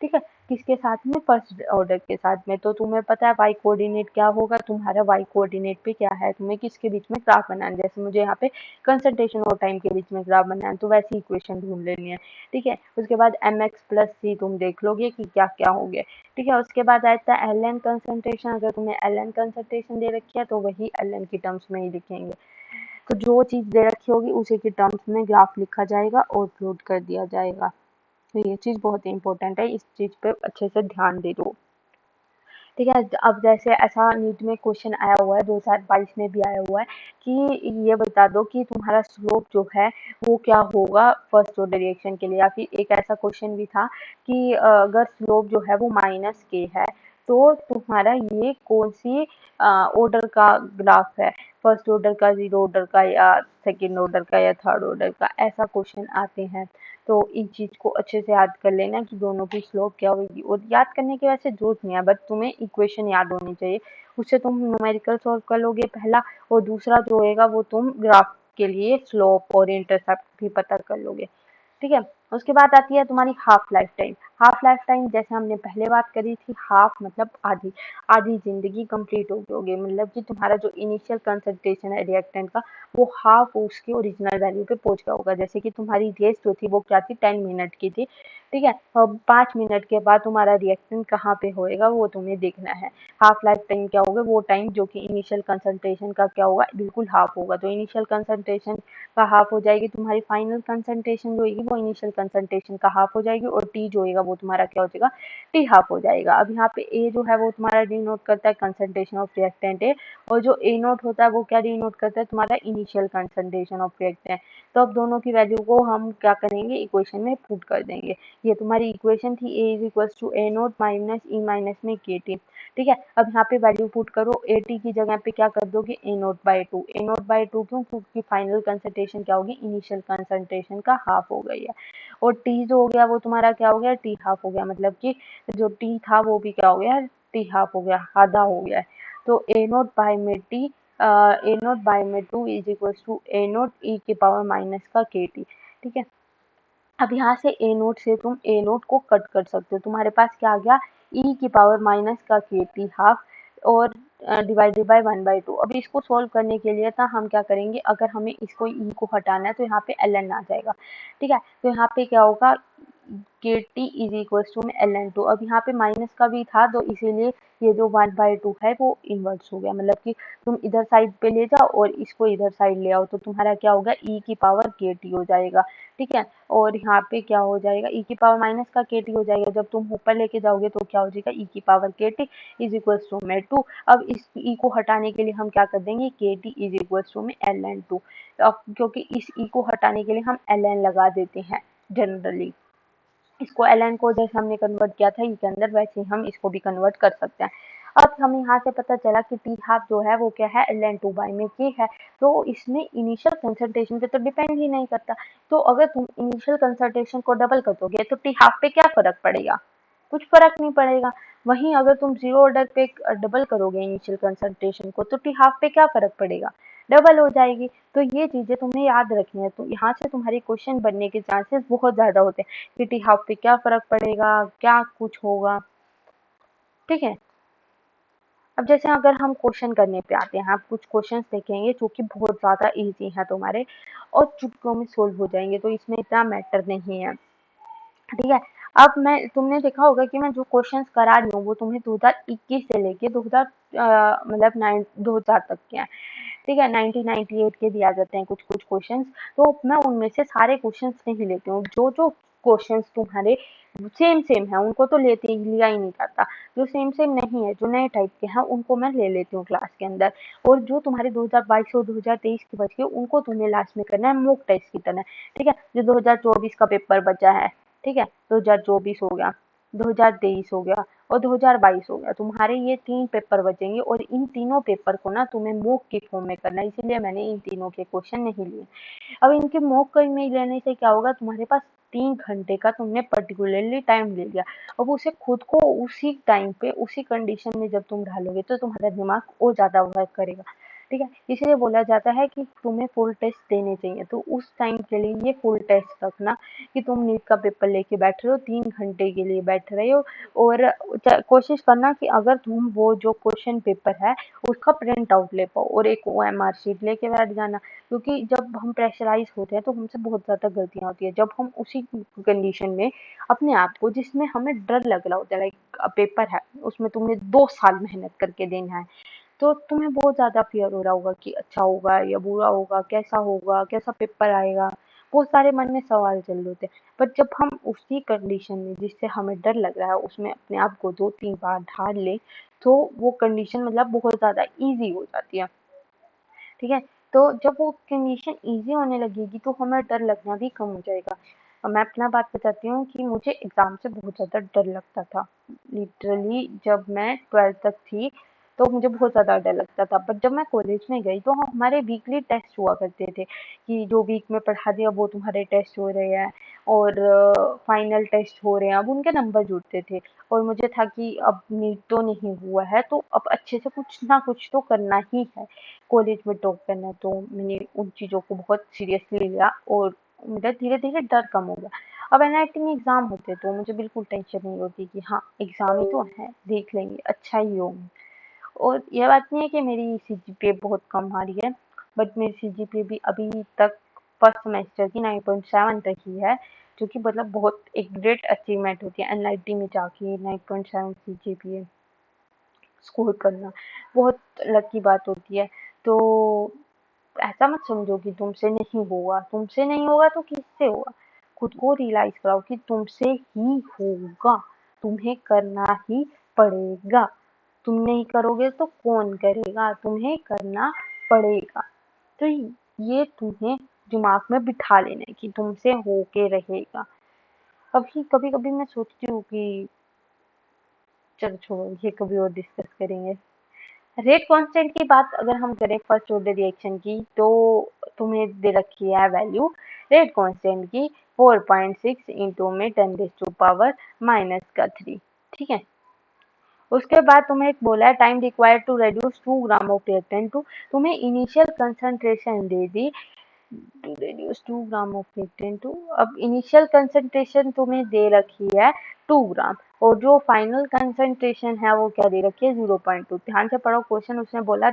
ठीक है, किसके साथ में, फर्स्ट ऑर्डर के साथ में। तो तुम्हें पता है वाई कोऑर्डिनेट क्या होगा, तुम्हारा वाई कोऑर्डिनेट पे क्या है, तुम्हें किसके बीच में ग्राफ बनाना है। जैसे मुझे यहाँ पे कंसंट्रेशन और टाइम के बीच में ग्राफ बनाना है, तो वैसी इक्वेशन ढूंढ लेनी है। ठीक है, उसके बाद एम एक्स प्लस सी तुम देख लोगे कि क्या क्या हो गया। ठीक है, उसके बाद आता है एल एन कंसंट्रेशन। अगर तुम्हें एल एन कंसंट्रेशन दे रखी है तो वही एल एन की टर्म्स में ही लिखेंगे। तो जो चीज दे रखी होगी उसी के टर्म्स में ग्राफ लिखा जाएगा और प्लॉट कर दिया जाएगा। तो ये चीज बहुत इंपॉर्टेंट है, इस चीज पे अच्छे से ध्यान दे दो। ठीक है, अब जैसे ऐसा नीट में क्वेश्चन आया हुआ है, 2022 में भी आया हुआ है कि ये बता दो कि तुम्हारा स्लोप जो है वो क्या होगा फर्स्ट ऑर्डर रिएक्शन के लिए। या फिर एक ऐसा क्वेश्चन भी था कि अगर स्लोप जो है वो माइनस के है, तो तुम्हारा ये कौन सी ऑर्डर का ग्राफ है, फर्स्ट ऑर्डर का, जीरो ऑर्डर का, या सेकेंड ऑर्डर का, या थर्ड ऑर्डर का, ऐसा क्वेश्चन आते हैं। तो इन चीज को अच्छे से याद कर लेना कि दोनों की स्लोप क्या होगी। और याद करने की वैसे जरूरत नहीं है, बट तुम्हें इक्वेशन याद होनी चाहिए, उससे तुम न्यूमेरिकल सॉल्व कर लोगे पहला, और दूसरा जो होएगा वो तुम ग्राफ के लिए स्लोप और इंटरसेप्ट भी पता कर लोगे। ठीक है, उसके बाद आती है तुम्हारी half life time. Half life time जैसे हमने पहले बात करी थी, हाफ मतलब आधी, आधी जिंदगी कंप्लीट होगी, मतलब कि तुम्हारा जो इनिशियल कंसंट्रेशन है रिएक्टेंट का वो हाफ उसके ओरिजिनल वैल्यू पे पहुंच गया होगा। जैसे कि तुम्हारी रेस जो थी वो क्या थी, 10 मिनट की थी। ठीक है, अब 5 मिनट के बाद तुम्हारा रिएक्टेंट कहाँ पे होएगा वो तुम्हें देखना है। हाफ लाइफ टाइम क्या होगा, वो टाइम जो कि इनिशियल कंसंट्रेशन का क्या होगा, बिल्कुल हाफ होगा। तो इनिशियल कंसंट्रेशन का हाफ हो जाएगी, तुम्हारी फाइनल कंसंट्रेशन जो होगी वो इनिशियल कंसंट्रेशन का हाफ हो जाएगी, और टी जो होगा वो तुम्हारा क्या हो जाएगा, टी हाफ हो जाएगा। अब यहाँ पे ए जो है वो तुम्हारा डिनोट करता है कंसंट्रेशन ऑफ रिएक्टेंट ए, और जो ए नोट होता है वो क्या डिनोट करता है, तुम्हारा इनिशियल कंसंट्रेशन ऑफ रिएक्टेंट। तो अब दोनों की वैल्यू को हम क्या करेंगे, इक्वेशन में पुट कर देंगे। ये तुम्हारी इक्वेशन थी, A is equal to A naught minus e minus में के टी। ठीक है, अब यहाँ पे वैल्यू पुट करो, ए टी की जगह पे क्या कर दोगे, A naught by two. A naught by two क्यों, क्योंकि फाइनल कंसंट्रेशन क्या होगी, इनिशियल कंसंट्रेशन का हाफ हो गई है। और टी जो हो गया वो तुम्हारा क्या हो गया, टी हाफ हो गया, मतलब कि जो टी था वो भी क्या हो गया, टी हाफ हो गया, आधा हो गया है। तो ए नोट बाई में टी, ए नोट बाई में two is equal to A naught e की पावर माइनस का के टी। ठीक है, अब यहाँ से ए नोट से तुम ए नोट को कट कर सकते हो, तुम्हारे पास क्या आ गया, ई की पावर माइनस का के टी हाफ, और डिवाइडेड बाय 1/2। अब इसको सॉल्व करने के लिए था हम क्या करेंगे, अगर हमें इसको ई को हटाना है तो यहाँ पे एल एन आ जाएगा। ठीक है, तो यहाँ पे क्या होगा, के टी इज इक्वल टू में एल एन टू। अब यहाँ पे माइनस का भी था तो इसीलिए ये जो 1/2 है वो इनवर्स हो गया, मतलब कि तुम इधर साइड पे ले जाओ और इसको इधर साइड ले आओ, तो तुम्हारा क्या होगा, ई की पावर के टी हो जाएगा। ठीक है, और यहाँ पे क्या हो जाएगा, ई की पावर माइनस का के टी हो जाएगा। जब तुम ऊपर लेके जाओगे तो क्या हो जाएगा, ई की पावर के टी इज इक्वल टू में टू। अब इस ई को हटाने के लिए हम क्या कर देंगे, के टी इज इक्वल टू में एल एन टू, क्योंकि इस ई को हटाने के लिए हम एल एन लगा देते हैं जनरली। इसको एल एन को जैसे हमने कन्वर्ट किया था ई के अंदर, वैसे ही हम इसको भी कन्वर्ट कर सकते हैं। अब हमें यहाँ से पता चला कि टी हाफ जो है वो क्या है, ln2 में के है, तो इसमें इनिशियल कंसंट्रेशन पे तो डिपेंड ही नहीं करता। तो अगर तुम इनिशियल कंसंट्रेशन को डबल कर दोगे तो टी हाफ पे क्या फर्क पड़ेगा, कुछ फर्क नहीं पड़ेगा। वहीं अगर तुम जीरो ऑर्डर पे डबल करोगे इनिशियल कंसंट्रेशन को तो टी हाफ पे क्या फर्क पड़ेगा, डबल हो जाएगी। तो ये चीजें तुम्हें याद रखनी है, तो यहाँ से तुम्हारी क्वेश्चन बनने के चांसेस बहुत ज्यादा होते हैं कि टी हाफ पे क्या फर्क पड़ेगा, क्या कुछ होगा। ठीक है, अब जैसे अगर हम क्वेश्चन करने पे आते हैं, आप कुछ क्वेश्चंस देखेंगे जो कि बहुत ज्यादा इजी हैं तुम्हारे और चुटकियों में सोल्व हो जाएंगे, तो इसमें इतना मैटर नहीं है। ठीक है, अब मैं तुमने देखा होगा कि मैं जो क्वेश्चंस करा रही हूँ वो तुम्हें 2021 से लेके 2000 मतलब 2000 तक के हैं। ठीक है, 1998 के भी आ जाते हैं कुछ कुछ क्वेश्चंस, तो मैं उनमें से सारे क्वेश्चंस नहीं लेती हूँ। जो जो क्वेश्चंस तुम्हारे सेम सेम है उनको तो लेते ही लिया ही नहीं जाता, जो सेम सेम नहीं है, जो नए टाइप के हैं उनको मैं ले लेती हूँ क्लास के अंदर, और जो तुम्हारे 2022 और 2023 के बच गए उनको तुम्हें लास्ट में करना है मॉक टेस्ट की तरह। ठीक है, जो 2024 का पेपर बचा है, ठीक है, 2024 हो गया, 2023 हो गया और 2022 हो गया, तुम्हारे ये 3 पेपर बचेंगे और इन तीनों पेपर को ना तुम्हें मॉक के फॉर्म में करना है, इसीलिए मैंने इन तीनों के क्वेश्चन नहीं लिए। अब इनके मॉक में लेने से क्या होगा, तुम्हारे पास 3 घंटे का तुमने पर्टिकुलरली टाइम ले लिया। अब उसे खुद को उसी टाइम पे उसी कंडीशन में जब तुम ढालोगे तो तुम्हारा दिमाग और ज्यादा वर्क करेगा। ठीक है, इसीलिए बोला जाता है कि तुम्हें फुल टेस्ट देने चाहिए, तो उस टाइम के लिए ये फुल टेस्ट रखना कि तुम नीट का पेपर लेके बैठ रहे हो, 3 घंटे के लिए बैठ रहे हो, और कोशिश करना कि अगर तुम वो जो क्वेश्चन पेपर है उसका प्रिंट आउट ले पाओ और एक OMR शीट लेके बैठ जाना, क्योंकि जब हम प्रेशराइज होते हैं तो हमसे बहुत ज्यादा गलतियां होती है, जब हम उसी कंडीशन में अपने आप को, जिसमें हमें डर लग रहा होता है, लाइक पेपर है उसमें तुमने 2 साल मेहनत करके देना है, तो तुम्हें बहुत ज़्यादा फ़ियर हो रहा होगा कि अच्छा होगा या बुरा होगा, कैसा पेपर आएगा, बहुत सारे मन में सवाल चल रहे होते हैं। पर जब हम उसी कंडीशन में जिससे हमें डर लग रहा है उसमें अपने आप को 2-3 बार ढाल लें, तो वो कंडीशन मतलब बहुत ज़्यादा ईज़ी हो जाती है। ठीक है, तो जब वो कंडीशन ईज़ी होने लगेगी तो हमें डर लगना भी कम हो जाएगा। अब मैं अपना बात बताती हूँ कि मुझे एग्ज़ाम से बहुत ज़्यादा डर लगता था। लिटरली जब मैं 12th तक थी तो मुझे बहुत ज़्यादा डर लगता था, बट जब मैं कॉलेज में गई तो हमारे वीकली टेस्ट हुआ करते थे कि जो वीक में पढ़ा दिया वो तुम्हारे टेस्ट हो रहे हैं और फाइनल टेस्ट हो रहे हैं, अब उनके नंबर जुड़ते थे। और मुझे था कि अब नीट तो नहीं हुआ है तो अब अच्छे से कुछ ना कुछ तो करना ही है, कॉलेज में टॉप करना है, तो मैंने उन चीज़ों को बहुत सीरियसली लिया और मेरा धीरे धीरे डर कम हो गया। अब NIT में एग्ज़ाम होते तो मुझे बिल्कुल टेंशन नहीं होती कि हाँ एग्ज़ाम ही तो है, देख लेंगे, अच्छा ही होगा। और ये बात नहीं है कि मेरी CGPA बहुत कम आ रही है, बट मेरी CGPA भी अभी तक फर्स्ट सेमेस्टर की 9.7 तक ही है, जो कि मतलब बहुत एक ग्रेट अचीवमेंट होती है NIT में जाके 9.7 CGPA स्कोर करना, बहुत लकी बात होती है। तो ऐसा मत समझो कि तुमसे नहीं होगा तो किससे होगा, खुद को रियलाइज कराओ कि तुमसे ही होगा, तुम्हें करना ही पड़ेगा, तुम नहीं करोगे तो कौन करेगा, तुम्हें करना पड़ेगा। तो ये तुम्हें दिमाग में बिठा लेना है कि तुमसे होके रहेगा। अभी कभी कभी मैं सोचती हूँ कि चलो छोड़ो, ये कभी और डिस्कस करेंगे। रेट कांस्टेंट की बात अगर हम करें फर्स्ट ऑर्डर रिएक्शन की, तो तुम्हें दे रखी है वैल्यू रेट कांस्टेंट की 4.6 इंटू में 10⁻³ ठीक है। उसके बाद तुम्हें एक बोला है time required to reduce 2 gram of reactant to, तुम्हें इनिशियल कंसंट्रेशन दे दी to reduce 2 gram of reactant to, अब इनिशियल कंसंट्रेशन तुम्हें दे रखी है 2 ग्राम और जो फाइनल कंसंट्रेशन है वो क्या दे रखी है 0.2। ध्यान से पढ़ो क्वेश्चन, उसने बोला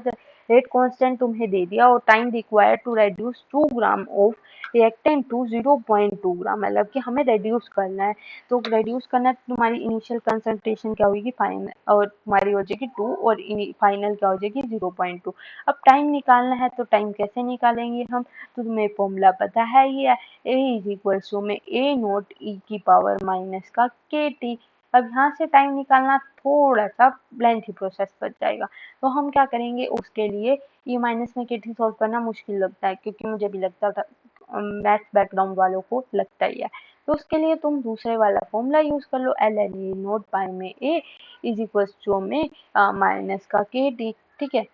रेट कांस्टेंट तुम्हें दे दिया और time required to reduce 2 gram of reactant to 0.2 gram, मतलब कि हमें रेड्यूस करना है, तो रेड्यूस करना है तो तुम्हारी इनिशियल कंसंट्रेशन क्या होगी फाइनल, और तुम्हारी हो जाएगी 2 और फाइनल क्या हो जाएगी 0.2। अब टाइम निकालना है तो टाइम कैसे निकालेंगे हम, तो तुम्हें फॉर्मूला पता है ही है, ए इज इक्वल टू में ए नोट ई की पावर माइनस का के टी। अब यहाँ से टाइम निकालना थोड़ा सा लेंथी प्रोसेस बच जाएगा, तो हम क्या करेंगे उसके लिए, ई माइनस में के टी सॉल्व करना मुश्किल लगता है क्योंकि मुझे भी लगता था, मैथ्स बैकग्राउंड वालों को लगता ही है, तो उसके लिए तुम दूसरे वाला फॉर्मूला यूज कर लो, एल एन ए नोट पाई में ए इज इक्वल टू में माइनस का के टी। ठीक है,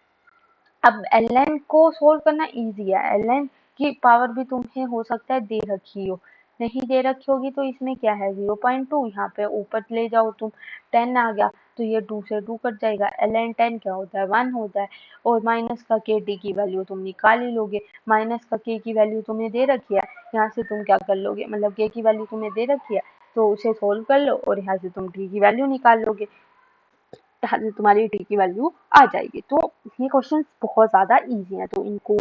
अब ln को सोल्व करना इजी है, ln की पावर भी तुम्हें हो सकता है दे रखी हो, नहीं दे रखी होगी तो इसमें क्या है 0.2, यहाँ पे ऊपर ले जाओ तुम 10 आ गया तो ये 2 से 2 कट जाएगा, ln 10 क्या होता है 1 होता है, और माइनस का के टी की वैल्यू तुम निकाल ही लोगे, माइनस का के की वैल्यू तुम्हें दे रखी है, यहाँ से तुम क्या कर लोगे, मतलब के की वैल्यू तुम्हें दे रखी है तो उसे सोल्व कर लो और यहाँ से तुम टी की वैल्यू निकाल लोगे, यहाँ से तुम्हारी टी की वैल्यू आ जाएगी। तो ये क्वेश्चन बहुत ज्यादा इजी है, तो इनको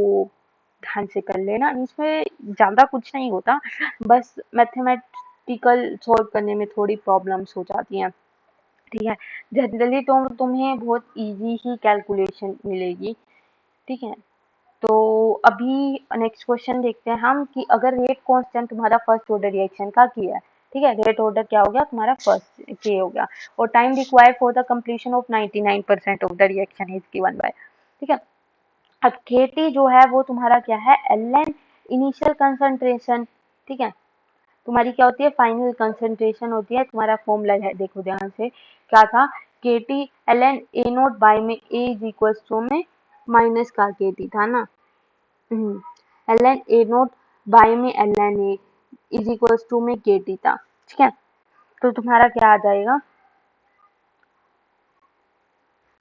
ध्यान से कर लेना, इसमें ज्यादा कुछ नहीं होता, बस मैथमेटिकल सॉल्व करने में थोड़ी प्रॉब्लम्स हो जाती हैं। ठीक है, जनरली तो तुम्हें बहुत इजी ही कैलकुलेशन मिलेगी। ठीक है, तो अभी नेक्स्ट क्वेश्चन देखते हैं हम कि अगर रेट कांस्टेंट तुम्हारा फर्स्ट ऑर्डर रिएक्शन का किया है, ठीक है, रेट ऑर्डर क्या हो गया तुम्हारा फर्स्ट के हो गया, और time required for the completion of 99% of the reaction is given by. ठीक है, अब केटी जो है वो तुम्हारा क्या है एल एन इनिशियल कंसंट्रेशन। ठीक है, तुम्हारी क्या होती है फाइनल कंसंट्रेशन होती है, तुम्हारा फॉर्मूला है देखो ध्यान से क्या था, k t l N A naught by में ए इज इक्वल टू में माइनस का के टी था ना, L N A naught by में L N A is equal to में के टी था। ठीक है, तो तुम्हारा क्या आ जाएगा,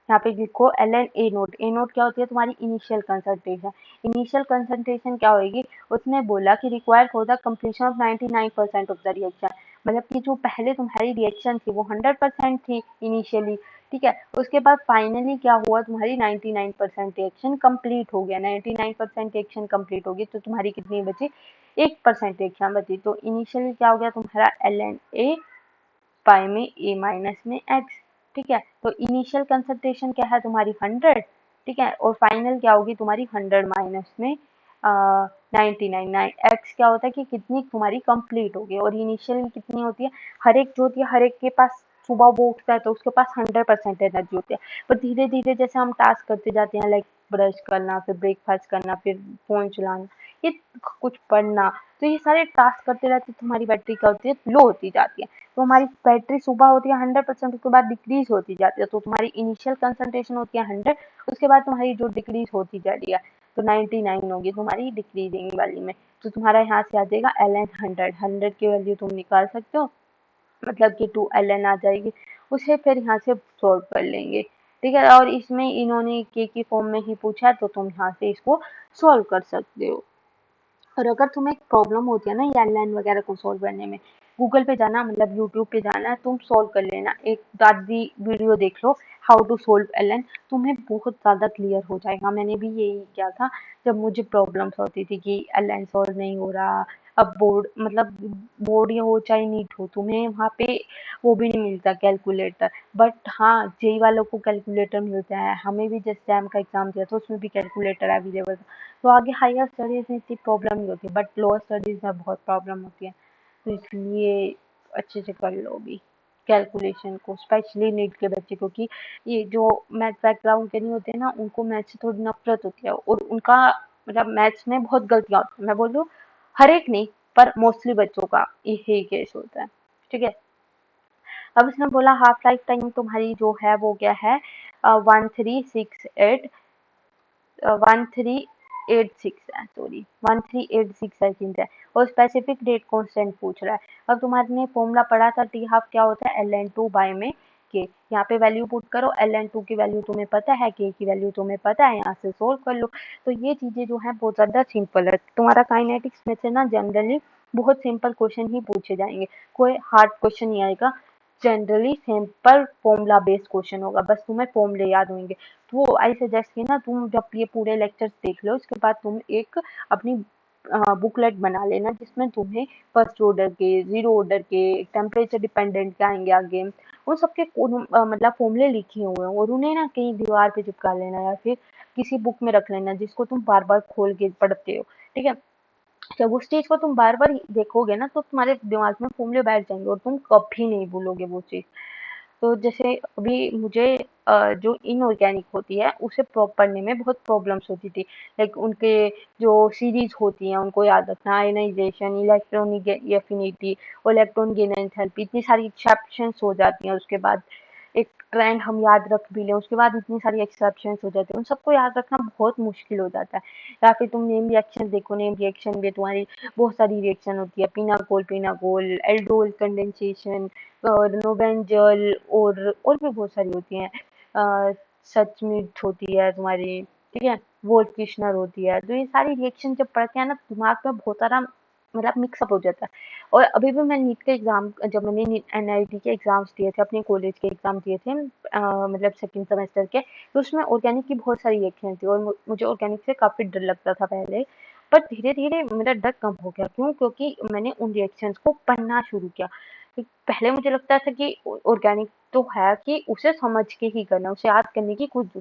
यहाँ पे लिखो एल एन ए नोट क्या होती है तुम्हारी इनिशियल कंसंट्रेशन, इनिशियल कंसंट्रेशन क्या होगी, उसने बोला कि required for the completion of 99% of the reaction, मतलब कि जो पहले तुम्हारी रिएक्शन थी वो 100% थी इनिशियली। ठीक है, उसके बाद फाइनली क्या हुआ तुम्हारी 99% रिएक्शन कंप्लीट हो गया, 99% रिएक्शन कंप्लीट होगी तो तुम्हारी कितनी बची 1% रिएक्शन बची, तो इनिशियली क्या हो गया तुम्हारा एल एन ए पाई में ए माइनस में एक्स। ठीक है, तो इनिशियल कंसंट्रेशन क्या है तुम्हारी 100। ठीक है, और फाइनल क्या होगी तुम्हारी 100 माइनस में 99, एक्स क्या होता है कि कितनी तुम्हारी कंप्लीट होगी, और इनिशियल कितनी होती है, हर एक जो होती है हर एक के पास सुबह वो उठता है तो उसके पास 100% एनर्जी होती है, पर धीरे धीरे जैसे हम टास्क करते जाते हैं लाइक ब्रश करना, फिर ब्रेकफास्ट करना, फिर फोन चलाना, ये कुछ पढ़ना, तो ये सारे टास्क करते रहते तुम्हारी बैटरी क्या होती है लो होती जाती है, तो हमारी बैटरी सुबह होती है 100%, उसके बाद डिक्रीज होती जाती है, तो तुम्हारी इनिशियल कंसंट्रेशन होती है 100, उसके बाद तुम्हारी जो डिक्रीज होती जा रही है तो 99 होगी तुम्हारी डिक्रीजिंग वाली में, तो तुम्हारा यहाँ से आ जाएगा एल एन 100 की वैल्यू तुम निकाल सकते हो, मतलब कि 2 एल एन आ जाएगी, उसे फिर यहाँ से सोल्व कर लेंगे। ठीक है, और इसमें इन्होंने के की फॉर्म में ही पूछा है तो तुम यहाँ से इसको सोल्व कर सकते हो। और अगर तुम्हें एक प्रॉब्लम होती है ना ये एल वगैरह को सोल्व करने में, गूगल पे जाना, मतलब यूट्यूब पे जाना, तुम सोल्व कर लेना, एक दादी वीडियो देख लो हाउ टू सोल्व एल, तुम्हें बहुत ज़्यादा क्लियर हो जाएगा। मैंने भी यही किया था जब मुझे प्रॉब्लम्स होती थी कि एल सोल्व नहीं हो रहा, अब बोर्ड मतलब बोर्ड या हो चाहे नीट हो तुम्हें वहाँ पे वो भी नहीं मिलता कैलकुलेटर, बट हाँ जेई वालों को कैलकुलेटर मिलता है, हमें भी जैसे जैम का एग्जाम दिया था उसमें भी कैलकुलेटर अवेलेबल था, तो आगे हायर स्टडीज में इतनी प्रॉब्लम नहीं होती, बट लोअर स्टडीज में बहुत प्रॉब्लम होती है, तो इसलिए अच्छे से कर लो भी कैलकुलेशन को, स्पेशली नीट के बच्चे, क्योंकि ये जो मैथ बैकग्राउंड के नहीं होते ना उनको मैथ से थोड़ी नफरत होती है, और उनका मतलब मैथ्स में बहुत गलतियां होती है, मैं बोल रही हूँ हर एक नहीं पर मोस्टली बच्चों का यही केस होता है। ठीक है, अब इसने बोला हाफ लाइफ टाइम तुम्हारी जो है वो क्या है 1368 1386 है, सॉरी 1386 आई थिंक है, और स्पेसिफिक डेट कांस्टेंट पूछ रहा है। अब तुम्हारे ने फॉर्मूला पढ़ा था टी हाफ क्या होता है एल एन टू बाय में के, यहाँ पे वैल्यू पुट करो, एल एन टू की वैल्यू तुम्हें पता है, के की वैल्यू तुम्हें पता है, यहाँ से सोल्व कर लो, तो ये चीजें जो है बहुत ज्यादा सिंपल है, तुम्हारा काइनेटिक्स में से ना जनरली बहुत सिंपल क्वेश्चन ही पूछे जाएंगे, कोई हार्ड क्वेश्चन नहीं आएगा, generally simple formula based question होगा, बस तुम्हें फॉर्मूले याद होंगे। तो आई सजेस्ट की ना तुम जब ये पूरे लेक्चर्स देख लो उसके बाद तुम एक अपनी बुकलेट बना लेना जिसमें तुम्हें फर्स्ट ऑर्डर के, जीरो ऑर्डर के, टेम्परेचर डिपेंडेंट के आएंगे आगे, उन सबके मतलब फॉर्मूले लिखे हुए हैं, और उन्हें ना कहीं दीवार पे चिपका लेना या फिर किसी बुक में रख लेना जिसको तुम बार बार खोल के पढ़ते हो। ठीक है, जब उस चीज को तुम बार बार देखोगे ना तो तुम्हारे दिमाग में फॉर्मूले बैठ जाएंगे और तुम कभी नहीं भूलोगे वो चीज। तो जैसे अभी मुझे जो इनऑर्गेनिक होती है उसे पढ़ने में बहुत प्रॉब्लम्स होती थी। लाइक उनके जो सीरीज होती हैं उनको याद रखना, ionisation, electronic affinity, electron gain enthalpy, इतनी सारी एक्सेप्शंस हो जाती हैं। उसके बाद एक ट्रेंड हम याद रख भी लें, उसके बाद इतनी सारी एक्सेप्शंस हो जाती हैं, उन सबको याद रखना बहुत मुश्किल हो जाता है। या फिर तुम नेम रिएक्शन देखो, नेम रिएक्शन में तुम्हारी बहुत सारी रिएक्शन होती है, पिनाकोल, एल्डोल कंडेंसेशन और नोवेंजल और भी बहुत सारी होती हैं। सचमिट होती है तुम्हारी, ठीक है, वोल्फ किश्नर होती है। तो ये सारी रिएक्शन जब पढ़ते हैं ना, दिमाग में बहुत सारा मतलब मिक्सअप हो जाता है। और अभी भी मैं नीट के एग्जाम, जब मैंने एनआईटी के एग्जाम्स दिए थे, अपने कॉलेज के एग्जाम दिए थे, मतलब सेकंड सेमेस्टर के, तो उसमें ऑर्गेनिक की बहुत सारी रिएक्शन थी और मुझे ऑर्गेनिक से काफी डर लगता था पहले। पर धीरे धीरे मेरा डर कम हो गया। क्यों? क्योंकि मैंने उन रिएक्शंस को पढ़ना शुरू किया। पहले मुझे लगता था कि ऑर्गेनिक तो है कि उसे समझ के ही करना, उसे याद करने की कुछ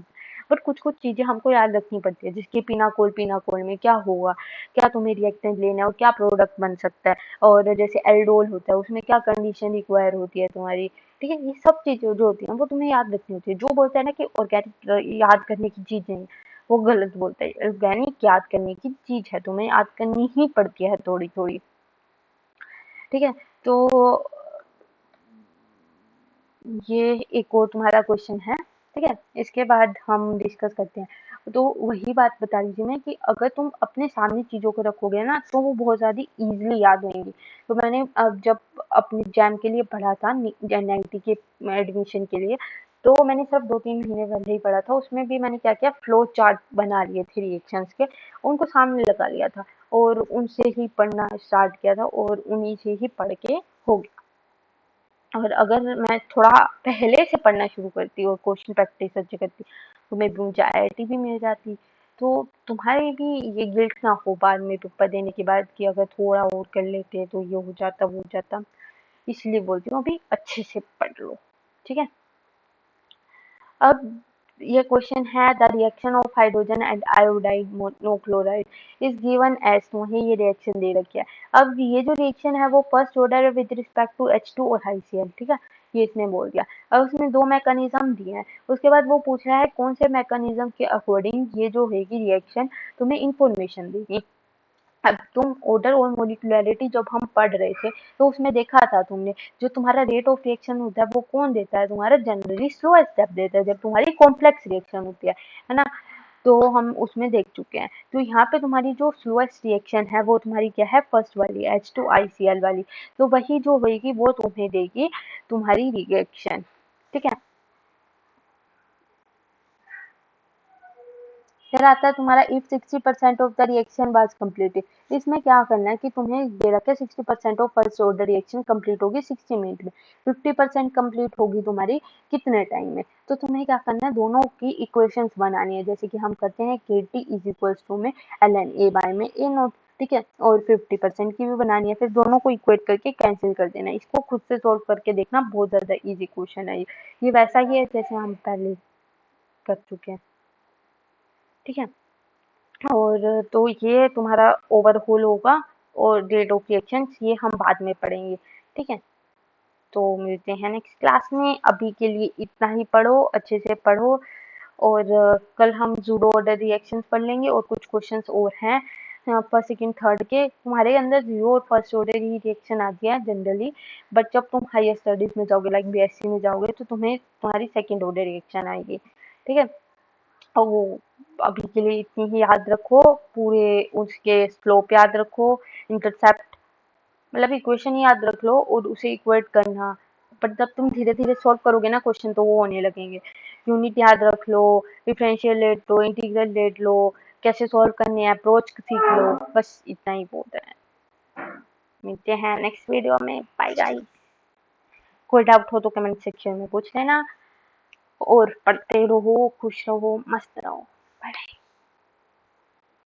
बट कुछ कुछ चीजें हमको याद रखनी पड़ती है, जिसके पिनाकोल में क्या होगा, क्या तुम्हें रिएक्टेंट लेना है और क्या प्रोडक्ट बन सकता है, और जैसे एल्डोल होता है उसमें क्या कंडीशन रिक्वायर होती है तुम्हारी, ठीक है। ये सब चीजें जो होती है वो तुम्हें याद रखनी होती है। जो बोलता है ना कि ऑर्गेनिक याद करने की चीज नहीं, वो गलत बोलता है। ऑर्गेनिक याद करने की चीज है, तुम्हें याद करनी ही पड़ती है थोड़ी थोड़ी, ठीक है। तो ये एक और तुम्हारा क्वेश्चन है, ठीक है। इसके बाद हम डिस्कस करते हैं। तो वही बात बता रही थी मैं कि अगर तुम अपने सामने चीजों को रखोगे ना, तो वो बहुत ज्यादा इजीली याद होंगी। तो मैंने अब जब अपने एग्जाम के लिए पढ़ा था, एनआईटी के एडमिशन के लिए, तो मैंने सिर्फ 2-3 महीने पहले ही पढ़ा था। उसमें भी मैंने क्या किया, फ्लो चार्ट बना लिए थे रिएक्शंस के, उनको सामने लगा लिया था और उनसे ही पढ़ना स्टार्ट किया था और उन्हीं से ही पढ़ के हो गया। और अगर मैं थोड़ा पहले से पढ़ना शुरू करती और क्वेश्चन प्रैक्टिस अच्छे करती, तो मे बी मुझे आईआईटी भी मिल जाती। तो तुम्हारी भी ये गिल्ट ना हो बाद में पेपर देने के बाद कि अगर थोड़ा और कर लेते तो ये हो जाता वो हो जाता। इसलिए बोलती हूँ अभी अच्छे से पढ़ लो, ठीक है। अब ये क्वेश्चन है, the reaction of hydrogen and iodide monochloride is given as, तुम्हें ये रिएक्शन दे रखी है। अब ये जो रिएक्शन है वो फर्स्ट ऑर्डर है विद रिस्पेक्ट टू H2 और HCl, ठीक है। ये इसने बोल दिया। अब उसमें दो मैकेनिज्म दिए हैं, उसके बाद वो पूछ रहा है कौन से मैकेनिज्म के अकॉर्डिंग ये जो होगी रिएक्शन तुम्हें इंफॉर्मेशन देगी। अब तुम ऑर्डर और मॉलिक्यूलरिटी जब हम पढ़ रहे थे, तो उसमें देखा था तुमने, जो तुम्हारा रेट ऑफ रिएक्शन होता है वो कौन देता है, तुम्हारा जनरली स्लो स्टेप देता है जब तुम्हारी कॉम्प्लेक्स रिएक्शन होती है ना। तो हम उसमें देख चुके हैं। तो यहाँ पे तुम्हारी जो स्लोएस्ट रिएक्शन है वो तुम्हारी क्या है, फर्स्ट वाली H2ICl वाली। तो वही जो होगी वो तुम्हें देगी तुम्हारी रिएक्शन, ठीक है। फिर आता है तुम्हारा if 60% of the reaction was completed. इसमें क्या करना है कि तुम्हें दे रखा है 60% of first order reaction complete होगी 60 मिनट में, 50% कंप्लीट होगी तुम्हारी कितने टाइम में। तो तुम्हें क्या करना है, दोनों की इक्वेशंस बनानी है, जैसे कि हम करते हैं KT इज इक्वल्स टू में ln A बाय में A नोट, ठीक है। और 50% की भी बनानी है, फिर दोनों को इक्वेट करके कैंसिल कर देना है। इसको खुद से सोल्व करके देखना, बहुत ज्यादा इजी क्वेश्चन है ये वैसा ही है जैसे हम पहले कर चुके हैं, ठीक है। और तो ये तुम्हारा ओवरहोल होगा और डेट ऑफ रिएक्शंस ये हम बाद में पढ़ेंगे, ठीक है। तो मिलते हैं नेक्स्ट क्लास में। अभी के लिए इतना ही, पढ़ो अच्छे से पढ़ो। और कल हम जूडो ऑर्डर रिएक्शंस पढ़ लेंगे और कुछ क्वेश्चंस और हैं फर्स्ट सेकंड थर्ड के। तुम्हारे अंदर जीरो और फर्स्ट ऑर्डर ही रिएक्शन आती है जनरली, बट जब तुम हायर स्टडीज में जाओगे लाइक बीएससी में जाओगे तो तुम्हें तुम्हारी सेकंड ऑर्डर रिएक्शन आएगी, ठीक है। और वो अभी के लिए इतनी ही याद रखो, पूरे उसके स्लोप याद रखो, इंटरसेप्ट मतलब इक्वेशन याद रख लो और उसे इक्वेट करना। पर जब तुम धीरे धीरे सॉल्व करोगे ना क्वेश्चन तो वो होने लगेंगे। यूनिट याद रख लो, डिफरेंशियल लेट लो, इंटीग्रल लेट लो, कैसे सॉल्व करने हैं अप्रोच सीख लो। बस इतना ही बहुत है। मिलते हैं नेक्स्ट वीडियो में, बाय गाइस। कोई डाउट हो तो कमेंट सेक्शन में पूछ लेना और पढ़ते रहो, खुश रहो, मस्त रहो। बाय।